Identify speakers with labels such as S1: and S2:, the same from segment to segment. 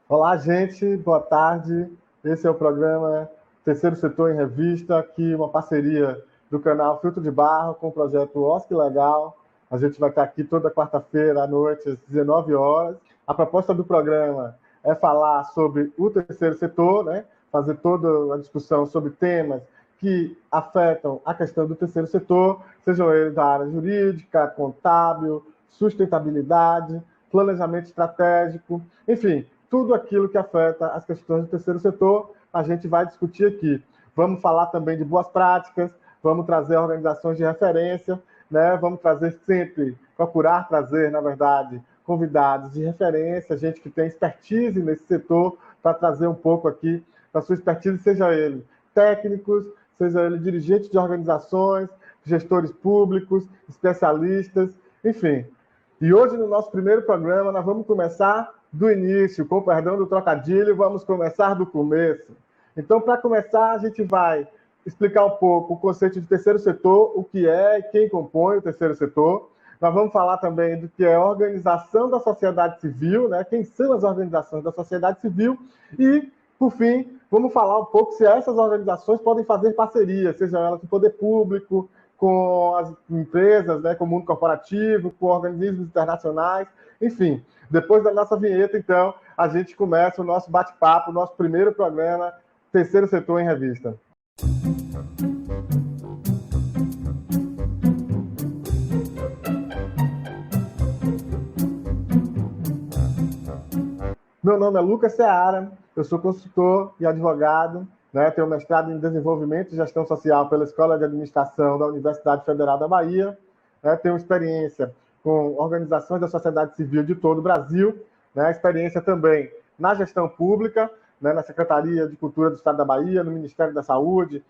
S1: Olá, gente, boa tarde. Esse é o programa Terceiro Setor em Revista, aqui uma parceria do canal Filtro de Barro com o projeto OSC Legal. A gente vai estar aqui toda quarta-feira à noite, às 19 horas. A proposta do programa é falar sobre o terceiro setor, né? Fazer toda a discussão sobre temas que afetam a questão do terceiro setor, sejam eles da área jurídica, contábil, sustentabilidade, planejamento estratégico, enfim, tudo aquilo que afeta as questões do terceiro setor, a gente vai discutir aqui. Vamos falar também de boas práticas, vamos trazer organizações de referência, né? Vamos trazer sempre, procurar trazer, na verdade, convidados de referência, gente que tem expertise nesse setor, para trazer um pouco aqui da sua expertise, seja ele técnicos, seja ele dirigentes de organizações, gestores públicos, especialistas, enfim. E hoje, no nosso primeiro programa, nós vamos começar do início, com o perdão do trocadilho, vamos começar do começo. Então, para começar, a gente vai explicar um pouco o conceito de terceiro setor, o que é e quem compõe o terceiro setor. Nós vamos falar também do que é a organização da sociedade civil, né? Quem são as organizações da sociedade civil. E, por fim, vamos falar um pouco se essas organizações podem fazer parceria, seja elas com o poder público, com as empresas, né, com o mundo corporativo, com organismos internacionais, enfim. Depois da nossa vinheta, então, a gente começa o nosso bate-papo, o nosso primeiro programa, Terceiro Setor em Revista. Meu nome é Lucas Seara, eu sou consultor e advogado, né, tenho mestrado em Desenvolvimento e Gestão Social pela Escola de Administração da Universidade Federal da Bahia, né, tenho experiência com organizações da sociedade civil de todo o Brasil, né, experiência também na gestão pública, né, na Secretaria de Cultura do Estado da Bahia, no Ministério da Saúde,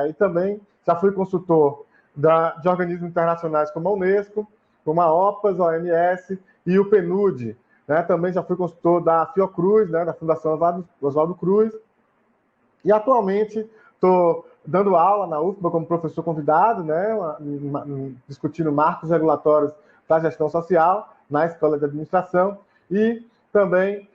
S1: e também já fui consultor de organismos internacionais como a Unesco, como a OPAS, a OMS e o PNUD, né? Também já fui consultor da Fiocruz, né? Da Fundação Oswaldo Cruz, e atualmente estou dando aula na UFBA como professor convidado, né? Discutindo marcos regulatórios da gestão social na Escola de Administração, e também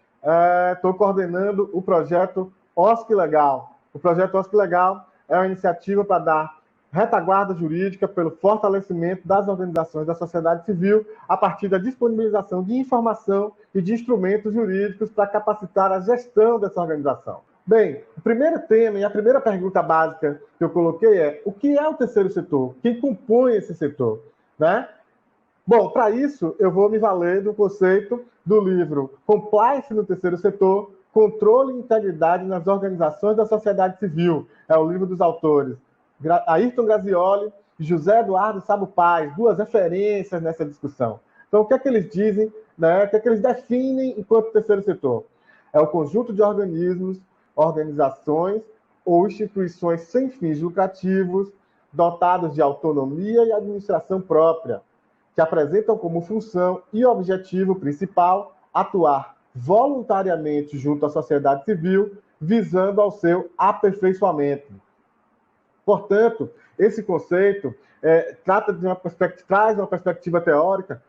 S1: estou coordenando o projeto OSC Legal. O projeto OSC Legal é uma iniciativa para dar retaguarda jurídica pelo fortalecimento das organizações da sociedade civil a partir da disponibilização de informação e de instrumentos jurídicos para capacitar a gestão dessa organização. Bem, o primeiro tema e a primeira pergunta básica que eu coloquei é: o que é o terceiro setor? Quem compõe esse setor? Né? Bom, para isso, eu vou me valer do conceito do livro Compliance no Terceiro Setor, Controle e Integridade nas Organizações da Sociedade Civil. É o livro dos autores Ayrton Grazioli e José Eduardo Sabo Paz, duas referências nessa discussão. Então, o que é que eles dizem, né? O que é que eles definem enquanto terceiro setor? É o conjunto de organismos, organizações ou instituições sem fins lucrativos, dotados de autonomia e administração própria, que apresentam como função e objetivo principal atuar voluntariamente junto à sociedade civil, visando ao seu aperfeiçoamento. Portanto, esse conceito traz uma perspectiva teórica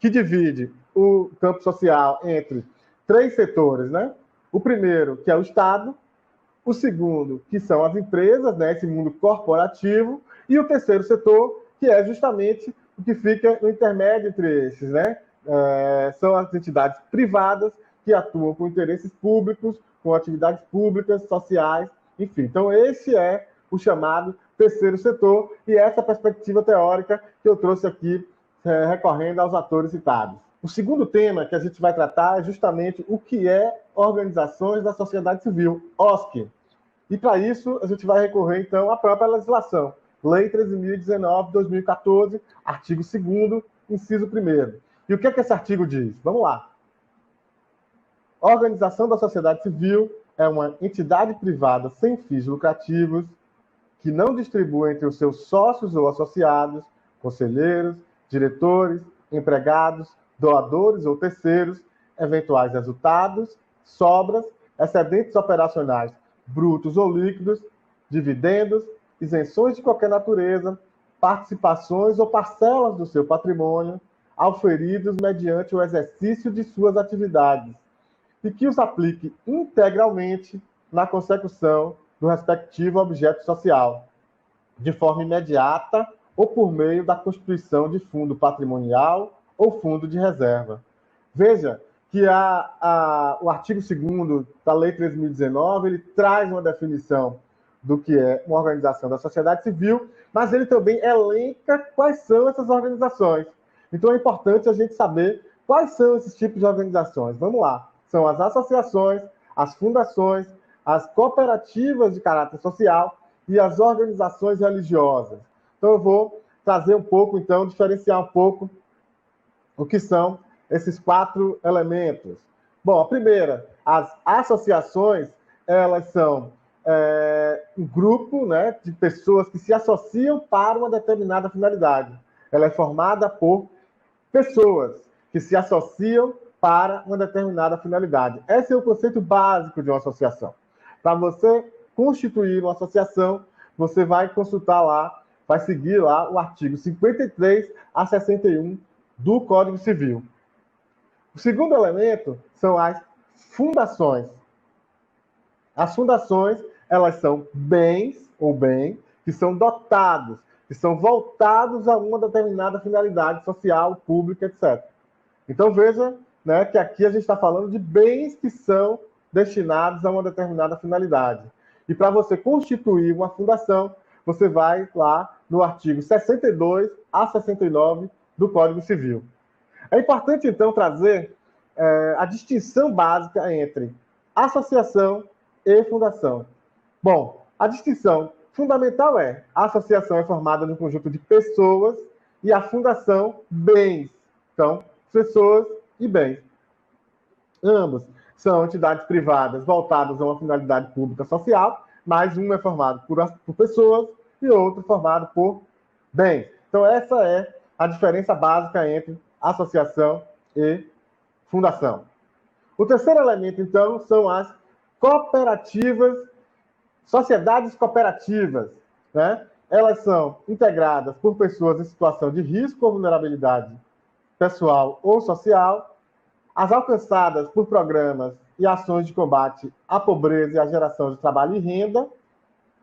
S1: que divide o campo social entre três setores, né? O primeiro, que é o Estado, o segundo, que são as empresas, né, esse mundo corporativo, e o terceiro setor, que é justamente o que fica no intermédio entre esses, né? São as entidades privadas que atuam com interesses públicos, com atividades públicas, sociais, enfim. Então, esse é o chamado terceiro setor, e essa perspectiva teórica que eu trouxe aqui, recorrendo aos atores citados. O segundo tema que a gente vai tratar é justamente o que é organizações da sociedade civil, OSC. E para isso, a gente vai recorrer, então, à própria legislação. Lei 13.019, 2014, artigo 2º, inciso 1º. E o que é que esse artigo diz? Vamos lá. A organização da sociedade civil é uma entidade privada sem fins lucrativos que não distribui entre os seus sócios ou associados, conselheiros, diretores, empregados, doadores ou terceiros, eventuais resultados, sobras, excedentes operacionais brutos ou líquidos, dividendos, isenções de qualquer natureza, participações ou parcelas do seu patrimônio, auferidos mediante o exercício de suas atividades, e que os aplique integralmente na consecução do respectivo objeto social, de forma imediata ou por meio da constituição de fundo patrimonial ou fundo de reserva. Veja que o artigo 2º da Lei 3.019, ele traz uma definição do que é uma organização da sociedade civil, mas ele também elenca quais são essas organizações. Então é importante a gente saber quais são esses tipos de organizações. Vamos lá. São as associações, as fundações, as cooperativas de caráter social e as organizações religiosas. Então eu vou trazer um pouco, então, diferenciar um pouco o que são esses 4 elementos. Bom, a primeira, as associações, elas são um grupo, né, de pessoas que se associam para uma determinada finalidade. Ela é formada por pessoas que se associam para uma determinada finalidade. Esse é o conceito básico de uma associação. Para você constituir uma associação, você vai consultar lá, vai seguir lá o artigo 53 a 61 do Código Civil. O segundo elemento são as fundações. As fundações, elas são bens ou bem que são dotados, que são voltados a uma determinada finalidade social, pública, etc. Então veja, né, que aqui a gente está falando de bens que são destinados a uma determinada finalidade. E para você constituir uma fundação, você vai lá no artigo 62 a 69 do Código Civil. É importante, então, trazer a distinção básica entre associação e fundação. Bom, a distinção fundamental é a associação é formada de um conjunto de pessoas e a fundação, bens. Então, pessoas e bens. Ambos são entidades privadas voltadas a uma finalidade pública social, mas um é formado por pessoas e outro formado por bens. Então, essa é a diferença básica entre associação e fundação. O terceiro elemento, então, são as cooperativas, sociedades cooperativas, né? Elas são integradas por pessoas em situação de risco ou vulnerabilidade pessoal ou social, as alcançadas por programas e ações de combate à pobreza e à geração de trabalho e renda,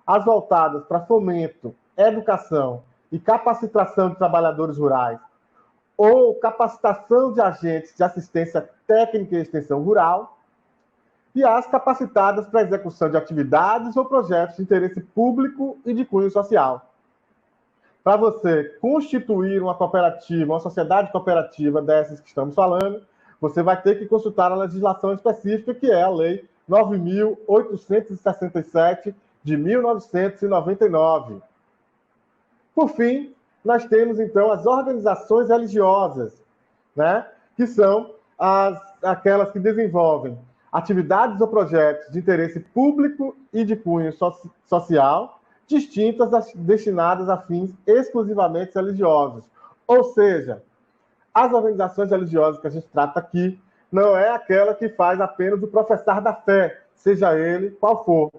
S1: as voltadas para fomento, educação e capacitação de trabalhadores rurais ou capacitação de agentes de assistência técnica e extensão rural, e as capacitadas para a execução de atividades ou projetos de interesse público e de cunho social. Para você constituir uma cooperativa, uma sociedade cooperativa dessas que estamos falando, você vai ter que consultar a legislação específica, que é a Lei 9.867, de 1999. Por fim, nós temos, então, as organizações religiosas, né? Que são aquelas que desenvolvem atividades ou projetos de interesse público e de cunho social, distintas destinadas a fins exclusivamente religiosos. Ou seja, as organizações religiosas que a gente trata aqui não é aquela que faz apenas o professar da fé, seja ele qual for,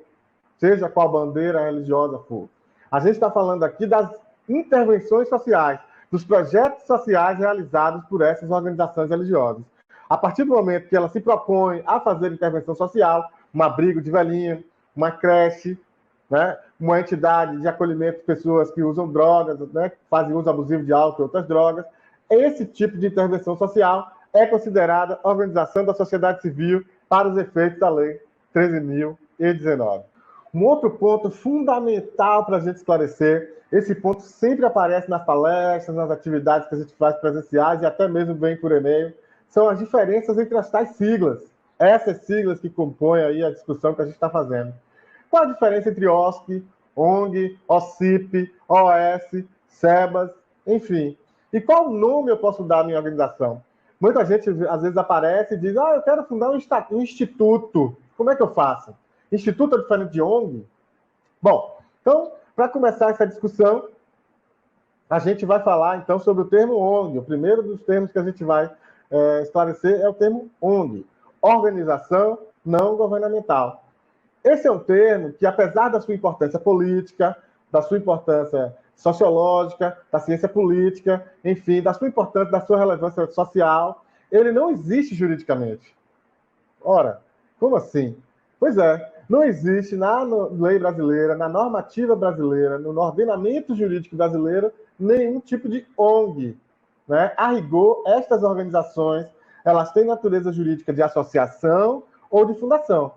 S1: seja qual bandeira religiosa for. A gente está falando aqui das intervenções sociais, dos projetos sociais realizados por essas organizações religiosas. A partir do momento que ela se propõe a fazer intervenção social, um abrigo de velhinho, uma creche, né, uma entidade de acolhimento de pessoas que usam drogas, né, que fazem uso abusivo de álcool e outras drogas, esse tipo de intervenção social é considerada organização da sociedade civil para os efeitos da Lei 13.019. Um outro ponto fundamental para a gente esclarecer, esse ponto sempre aparece nas palestras, nas atividades que a gente faz presenciais e até mesmo vem por e-mail, são as diferenças entre as tais siglas, essas siglas que compõem aí a discussão que a gente está fazendo. Qual a diferença entre OSC, ONG, OCIP, OS, SEBAS, enfim? E qual nome eu posso dar à minha organização? Muita gente, às vezes, aparece e diz, eu quero fundar um instituto. Como é que eu faço? Instituto é diferente de ONG? Bom, então, para começar essa discussão, a gente vai falar, então, sobre o termo ONG. O primeiro dos termos que a gente vai esclarecer é o termo ONG, Organização Não Governamental. Esse é um termo que, apesar da sua importância política, da sua importância sociológica, da ciência política, enfim, da sua importância, da sua relevância social, ele não existe juridicamente. Ora, como assim? Pois é, não existe na lei brasileira, na normativa brasileira, no ordenamento jurídico brasileiro, nenhum tipo de ONG. Né? A rigor, estas organizações, elas têm natureza jurídica de associação ou de fundação,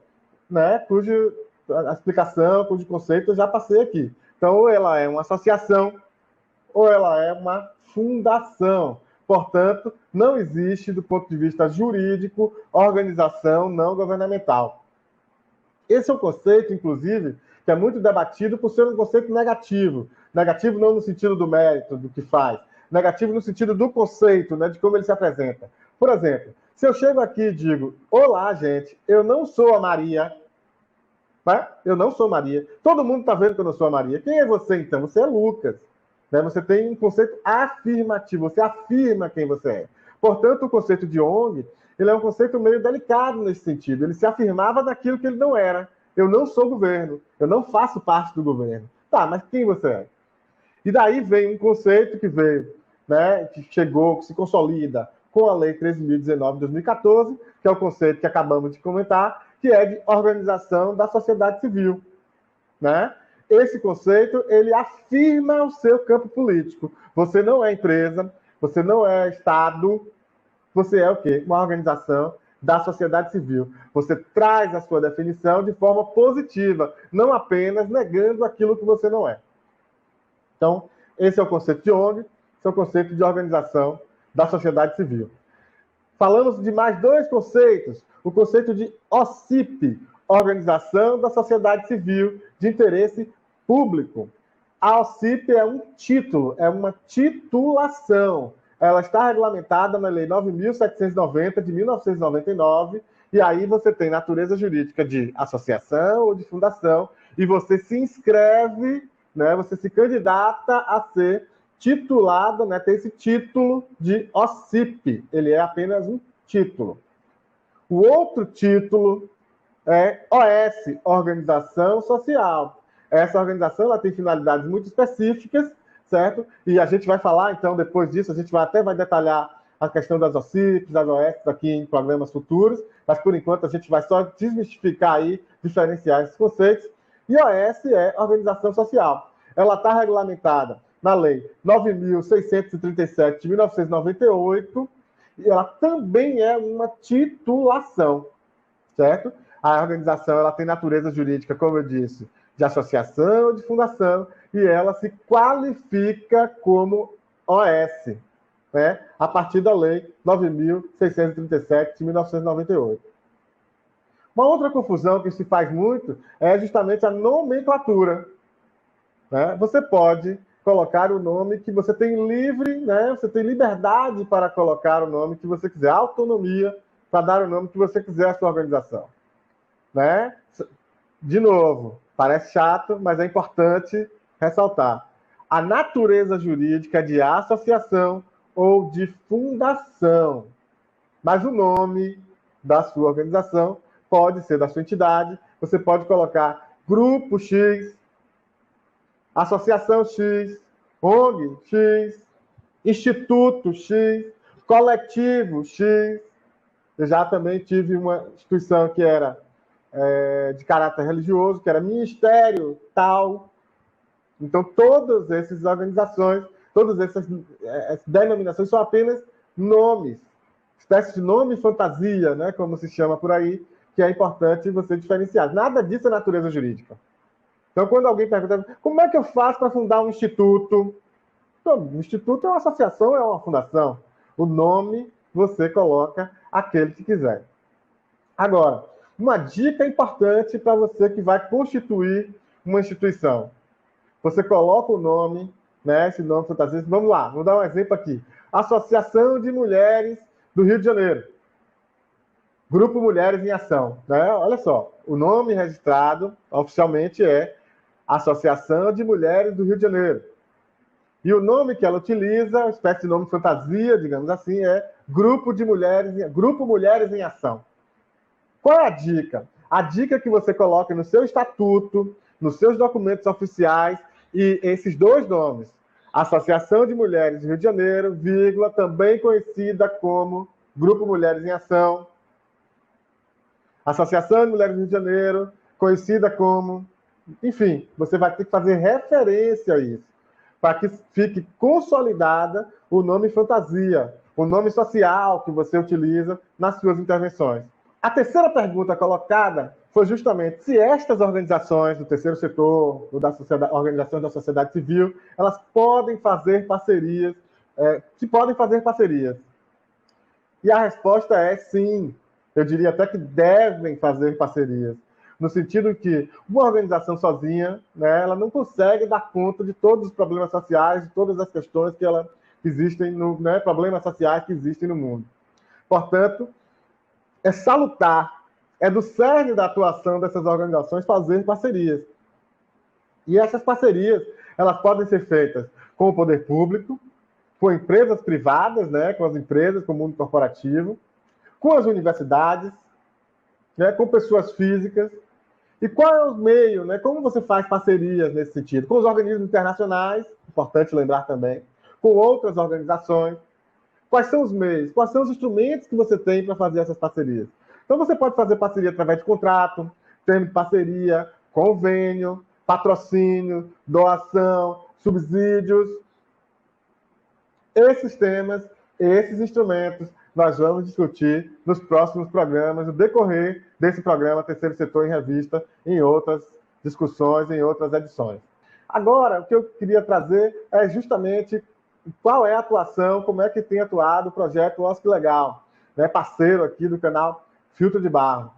S1: né? Cuja a explicação, cujo conceito eu já passei aqui. Então, ou ela é uma associação, ou ela é uma fundação. Portanto, não existe, do ponto de vista jurídico, organização não governamental. Esse é um conceito, inclusive, que é muito debatido por ser um conceito negativo. Negativo não no sentido do mérito, do que faz. Negativo no sentido do conceito, né, de como ele se apresenta. Por exemplo, se eu chego aqui e digo, olá, gente, eu não sou a Maria, né? Eu não sou Maria. Todo mundo está vendo que eu não sou a Maria. Quem é você, então? Você é Lucas. Né? Você tem um conceito afirmativo, você afirma quem você é. Portanto, o conceito de ONG, ele é um conceito meio delicado nesse sentido. Ele se afirmava daquilo que ele não era. Eu não sou governo, eu não faço parte do governo. Tá, mas quem você é? E daí vem um conceito que veio, né, que chegou, que se consolida com a Lei 13.019 de 2014, que é o conceito que acabamos de comentar, que é de organização da sociedade civil. Né? Esse conceito, ele afirma o seu campo político. Você não é empresa, você não é Estado, você é o quê? Uma organização da sociedade civil. Você traz a sua definição de forma positiva, não apenas negando aquilo que você não é. Então, esse é o conceito de ONG, esse é o conceito de organização da sociedade civil. Falamos de mais dois conceitos. O conceito de OCIP, Organização da Sociedade Civil de Interesse Público. A OCIP é um título, é uma titulação. Ela está regulamentada na Lei 9.790 de 1999, e aí você tem natureza jurídica de associação ou de fundação, e você se inscreve, né, você se candidata a ser titulado, né, tem esse título de OCIP, ele é apenas um título. O outro título é OS, Organização Social. Essa organização ela tem finalidades muito específicas, certo? E a gente vai falar, então, depois disso, a gente vai detalhar a questão das OCIPs, das OS aqui em programas futuros, mas por enquanto a gente vai só desmistificar aí, diferenciar esses conceitos. E OS é Organização Social. Ela está regulamentada na Lei 9.637 de 1998, e ela também é uma titulação, certo? A organização ela tem natureza jurídica, como eu disse, de associação, de fundação, e ela se qualifica como OS, né? A partir da Lei 9.637 de 1998. Uma outra confusão que se faz muito é justamente a nomenclatura. Né? Você pode colocar o nome que você tem livre, né? Você tem liberdade para colocar o nome que você quiser, autonomia para dar o nome que você quiser à sua organização. Né? De novo, parece chato, mas é importante ressaltar. A natureza jurídica de associação ou de fundação. Mas o nome da sua organização pode ser da sua entidade, você pode colocar Grupo X, Associação X, ONG X, Instituto X, Coletivo X. Eu já também tive uma instituição que era de caráter religioso, que era Ministério tal. Então, todas essas organizações, todas essas denominações são apenas nomes, espécie de nome fantasia, né, como se chama por aí, que é importante você diferenciar. Nada disso é natureza jurídica. Então, quando alguém pergunta, como é que eu faço para fundar um instituto? Então, um instituto é uma associação, é uma fundação. O nome você coloca aquele que quiser. Agora, uma dica importante para você que vai constituir uma instituição. Você coloca o nome, né, esse nome fantasia. Vamos lá, vou dar um exemplo aqui. Associação de Mulheres do Rio de Janeiro. Grupo Mulheres em Ação. Né? Olha só, o nome registrado oficialmente é Associação de Mulheres do Rio de Janeiro. E o nome que ela utiliza, uma espécie de nome fantasia, digamos assim, é Grupo Mulheres em Ação. Qual é a dica? A dica é que você coloque no seu estatuto, nos seus documentos oficiais, e esses dois nomes, Associação de Mulheres do Rio de Janeiro, vírgula, também conhecida como Grupo Mulheres em Ação. Associação de Mulheres do Rio de Janeiro, conhecida como... Enfim, você vai ter que fazer referência a isso, para que fique consolidada o nome fantasia, o nome social que você utiliza nas suas intervenções. A terceira pergunta colocada foi justamente se estas organizações do terceiro setor, ou organizações da sociedade civil, elas podem fazer parcerias, E a resposta é sim. Eu diria até que devem fazer parcerias, no sentido que uma organização sozinha, né, ela não consegue dar conta de todos os problemas sociais, de todas as questões que existem, problemas sociais que existem no mundo. Portanto, é salutar, é do cerne da atuação dessas organizações fazer parcerias. E essas parcerias, elas podem ser feitas com o poder público, com empresas privadas, né, com as empresas, com o mundo corporativo, com as universidades, né, com pessoas físicas. E qual é o meio, né? Como você faz parcerias nesse sentido? Com os organismos internacionais, importante lembrar também, com outras organizações. Quais são os meios? Quais são os instrumentos que você tem para fazer essas parcerias? Então, você pode fazer parceria através de contrato, termo de parceria, convênio, patrocínio, doação, subsídios. Esses temas, esses instrumentos, nós vamos discutir nos próximos programas, no decorrer desse programa Terceiro Setor em Revista, em outras discussões, em outras edições. Agora, o que eu queria trazer é justamente qual é a atuação, como é que tem atuado o projeto OSC Legal, né, parceiro aqui do canal Filtro de Barro.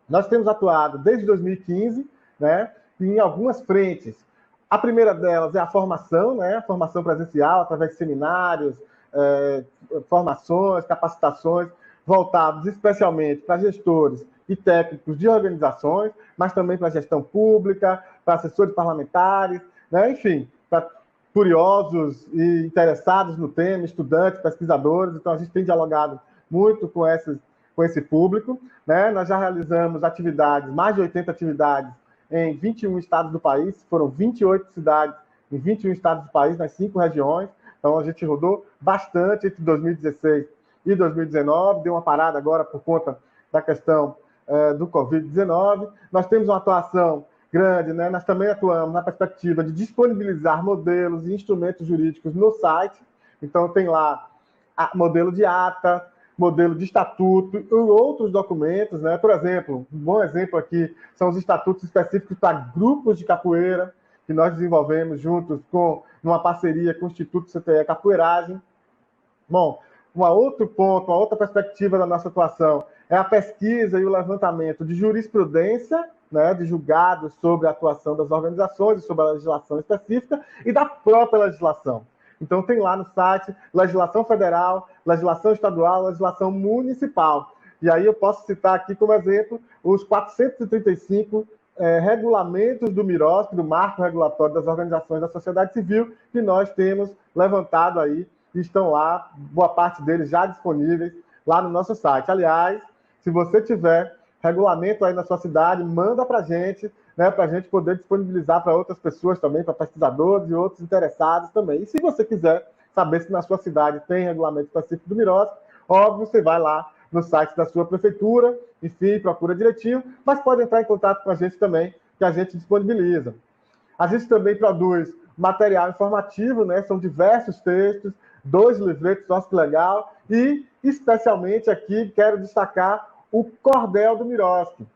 S1: Nós temos atuado desde 2015, né, em algumas frentes. A primeira delas é a formação, né, a formação presencial, através de seminários, formações, capacitações, voltados especialmente para gestores e técnicos de organizações, mas também para a gestão pública, para assessores parlamentares, né, enfim, para curiosos e interessados no tema, estudantes, pesquisadores. Então, a gente tem dialogado muito com esse público, né? Nós já realizamos atividades, mais de 80 atividades em 21 estados do país, foram 28 cidades em 21 estados do país, nas 5 regiões. Então, a gente rodou bastante entre 2016 e 2019, deu uma parada agora por conta da questão do Covid-19. Nós temos uma atuação grande, né? Nós também atuamos na perspectiva de disponibilizar modelos e instrumentos jurídicos no site. Então, tem lá modelo de ata, modelo de estatuto e outros documentos, né? Por exemplo, um bom exemplo aqui são os estatutos específicos para grupos de capoeira, que nós desenvolvemos juntos numa parceria com o Instituto CTE Capoeiragem. Bom, um outro ponto, uma outra perspectiva da nossa atuação é a pesquisa e o levantamento de jurisprudência, né, de julgados sobre a atuação das organizações, sobre a legislação específica e da própria legislação. Então, tem lá no site legislação federal, legislação estadual, legislação municipal. E aí eu posso citar aqui como exemplo os 435 regulamentos do MIROSC, do Marco Regulatório das Organizações da Sociedade Civil, que nós temos levantado aí, e estão lá, boa parte deles já disponíveis lá no nosso site. Aliás, se você tiver regulamento aí na sua cidade, manda para a gente, né, para a gente poder disponibilizar para outras pessoas também, para pesquisadores e outros interessados também. E se você quiser saber se na sua cidade tem regulamento específico do MIROSC, óbvio, você vai lá no site da sua prefeitura, enfim, procura direitinho, mas pode entrar em contato com a gente também, que a gente disponibiliza. A gente também produz material informativo, né, são diversos textos, 2 livretos OSC Legal, e especialmente aqui quero destacar o cordel do MIROSC.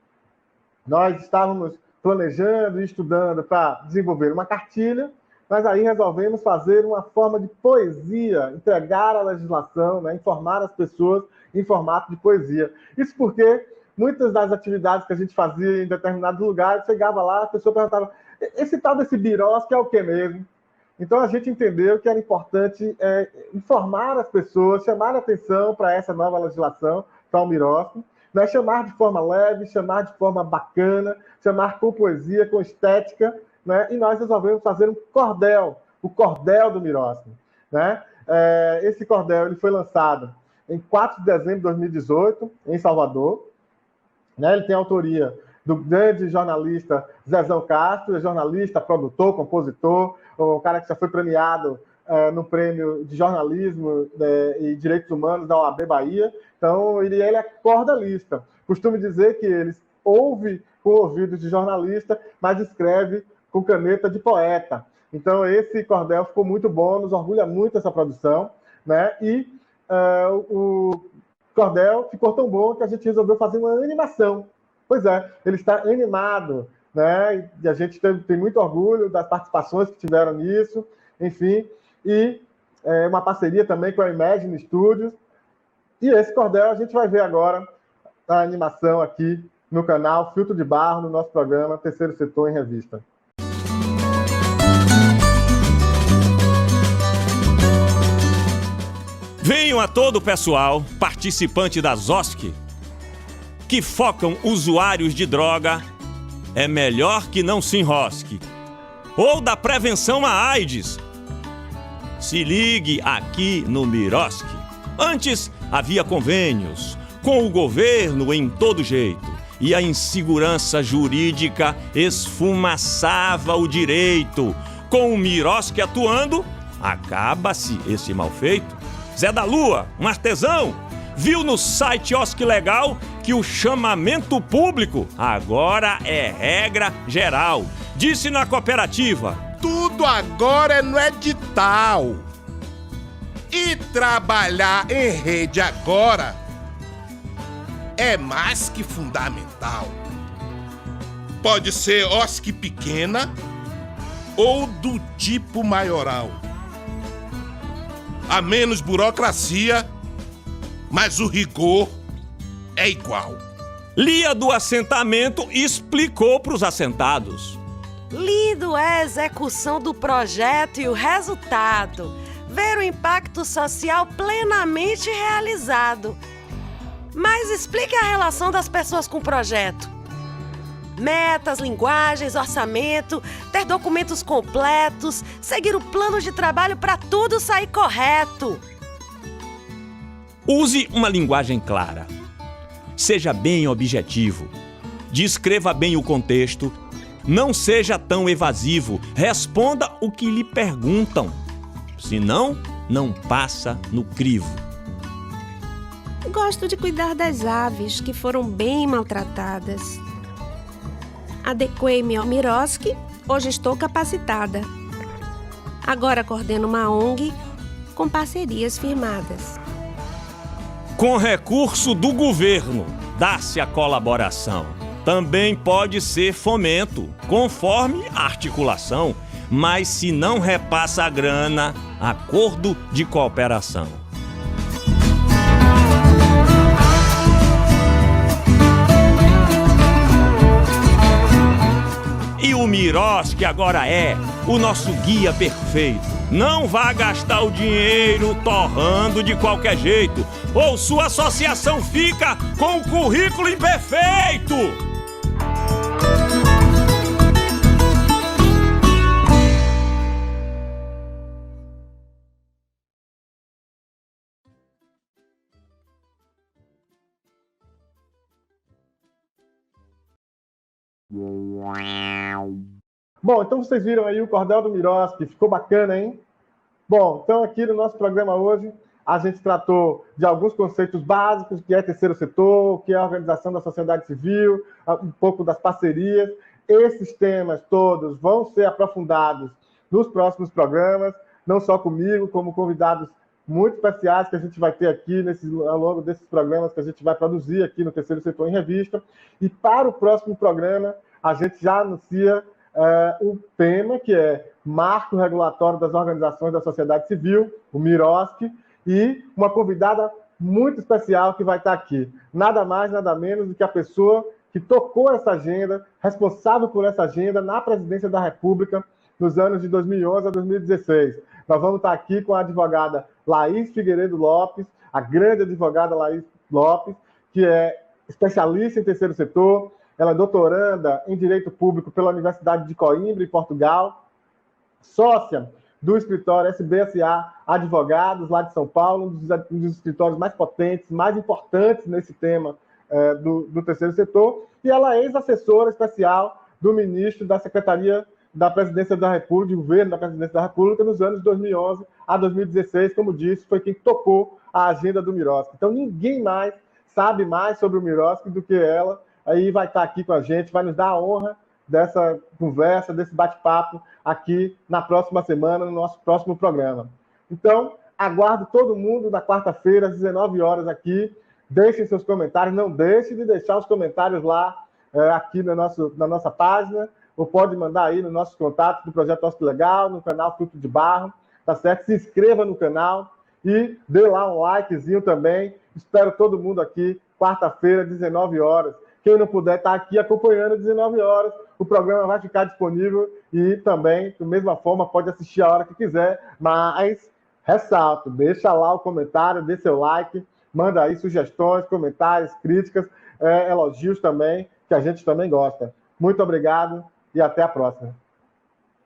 S1: Nós estávamos planejando e estudando para desenvolver uma cartilha, mas aí resolvemos fazer uma forma de poesia, entregar a legislação, né, informar as pessoas em formato de poesia. Isso porque muitas das atividades que a gente fazia em determinados lugares, chegava lá, a pessoa perguntava, esse tal desse MIROSC é o que mesmo? Então, a gente entendeu que era importante informar as pessoas, chamar a atenção para essa nova legislação, para o MIROSC, né? Chamar de forma leve, chamar de forma bacana, chamar com poesia, com estética, né? E nós resolvemos fazer um cordel, o cordel do MIROSC, né? Esse cordel ele foi lançado em 4 de dezembro de 2018, em Salvador, né? Ele tem autoria do grande jornalista Zezão Castro, jornalista, produtor, compositor, um cara que já foi premiado no prêmio de jornalismo e direitos humanos da OAB Bahia. Então, ele é cordalista. Costumo dizer que ele ouve com ouvidos de jornalista, mas escreve com caneta de poeta. Então, esse cordel ficou muito bom, nos orgulha muito essa produção, né? E o cordel ficou tão bom que a gente resolveu fazer uma animação. Pois é, ele está animado, né? E a gente tem muito orgulho das participações que tiveram nisso, enfim, e uma parceria também com a Imagine Studios. E esse cordel a gente vai ver agora a animação aqui no canal Filtro de Barro, no nosso programa Terceiro Setor em Revista.
S2: Venham a todo o pessoal, participante da ZOSC, que focam usuários de droga, é melhor que não se enrosque. Ou da prevenção à AIDS. Se ligue aqui no Mirosc. Antes havia convênios com o governo em todo jeito e a insegurança jurídica esfumaçava o direito. Com o Mirosc atuando, acaba-se esse mal feito. Zé da Lua, um artesão, viu no site OSC Legal que o chamamento público agora é regra geral. Disse na cooperativa:
S3: tudo agora é no edital. E trabalhar em rede agora é mais que fundamental. Pode ser OSC pequena ou do tipo maioral. Há menos burocracia, mas o rigor é igual.
S2: Lia do assentamento explicou para os assentados.
S4: Lido é a execução do projeto e o resultado. Ver o impacto social plenamente realizado. Mas explique a relação das pessoas com o projeto. Metas, linguagens, orçamento, ter documentos completos, seguir o plano de trabalho para tudo sair correto.
S2: Use uma linguagem clara. Seja bem objetivo. Descreva bem o contexto. Não seja tão evasivo. Responda o que lhe perguntam. Senão, não passa no crivo.
S5: Gosto de cuidar das aves que foram bem maltratadas. Adequei-me ao Mirosc, hoje estou capacitada. Agora coordeno uma ONG com parcerias firmadas.
S2: Com recurso do governo, dá-se a colaboração. Também pode ser fomento, conforme a articulação, mas se não repassa a grana, acordo de cooperação. E o Mirosc agora é o nosso guia perfeito. Não vá gastar o dinheiro torrando de qualquer jeito, ou sua associação fica com o currículo imperfeito.
S1: Bom, então vocês viram aí o cordel do Mirosc, ficou bacana, hein? Bom, então aqui no nosso programa hoje, a gente tratou de alguns conceitos básicos, que é terceiro setor, o que é a organização da sociedade civil, um pouco das parcerias. Esses temas todos vão ser aprofundados nos próximos programas, não só comigo, como convidados muito especiais que a gente vai ter aqui ao longo desses programas que a gente vai produzir aqui no Terceiro Setor em Revista. E para o próximo programa, a gente já anuncia o tema, que é Marco Regulatório das Organizações da Sociedade Civil, o Mirosc, e uma convidada muito especial que vai estar aqui. Nada mais, nada menos do que a pessoa que tocou essa agenda, responsável por essa agenda na Presidência da República nos anos de 2011 a 2016. Nós vamos estar aqui com a advogada Laís Figueiredo Lopes, a grande advogada Laís Lopes, que é especialista em terceiro setor. Ela é doutoranda em Direito Público pela Universidade de Coimbra, em Portugal, sócia do escritório SBSA Advogados, lá de São Paulo, um dos escritórios mais potentes, mais importantes nesse tema do terceiro setor, e ela é ex-assessora especial do ministro da Secretaria da presidência da República, de governo da presidência da República, nos anos 2011 a 2016, como disse, foi quem tocou a agenda do Miroski. Então, ninguém mais sabe mais sobre o Miroski do que ela. Aí vai estar aqui com a gente, vai nos dar a honra dessa conversa, desse bate-papo aqui na próxima semana, no nosso próximo programa. Então, aguardo todo mundo na quarta-feira, às 19 horas aqui. Deixem seus comentários, não deixe de deixar os comentários lá, aqui na nossa página, ou pode mandar aí nos nossos contatos do Projeto Osc Legal, no canal Fruto de Barro, tá certo? Se inscreva no canal e dê lá um likezinho também. Espero todo mundo aqui, quarta-feira, 19 horas. Quem não puder estar aqui acompanhando às 19 horas, o programa vai ficar disponível e também, da mesma forma, pode assistir a hora que quiser, mas ressalto, deixa lá o comentário, dê seu like, manda aí sugestões, comentários, críticas, elogios também, que a gente também gosta. Muito obrigado e até a próxima.